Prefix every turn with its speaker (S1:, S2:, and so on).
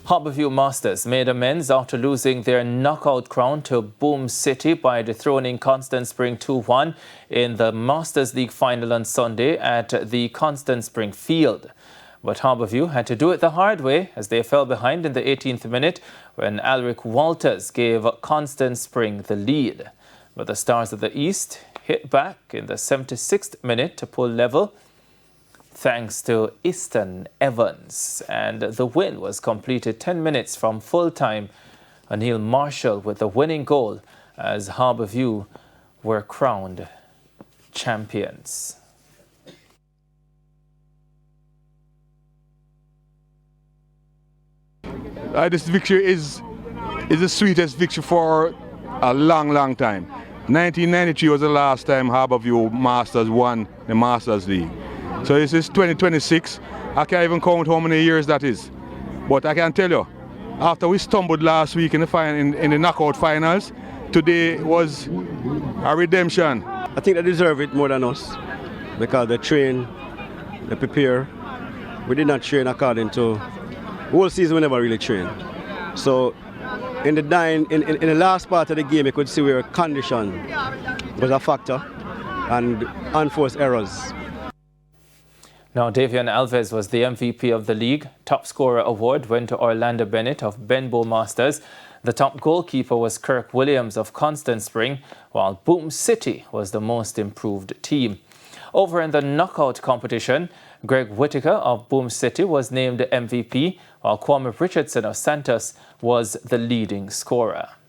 S1: Harbour Masters made amends after losing their knockout crown to Boom City by dethroning Constant Spring 2-1 in the Masters League final on Sunday at the Constant Spring field. But Harbour had to do it the hard way as they fell behind in the 18th minute when Alric Walters gave Constant Spring the lead. But the Stars of the East hit back in the 76th minute to pull level, thanks to Easton Evans, and the win was completed 10 minutes from full-time. O'Neill Marshall with the winning goal as Harbour were crowned champions.
S2: This victory is the sweetest victory for a long time. 1993 was the last time Harbour Masters won the Masters League. So this is 2026. I can't even count how many years that is. But I can tell you, after we stumbled last week in the knockout finals, today was a redemption.
S3: I think they deserve it more than us because they train, they prepare. We did not train according to the whole season. We never really trained. So in the last part of the game, you could see where condition was a factor and unforced errors.
S1: Now, Davian Alves was the MVP of the league. Top scorer award went to Orlando Bennett of Benbow Masters. The top goalkeeper was Kirk Williams of Constant Spring, while Boom City was the most improved team. Over in the knockout competition, Greg Whitaker of Boom City was named MVP, while Kwame Richardson of Santos was the leading scorer.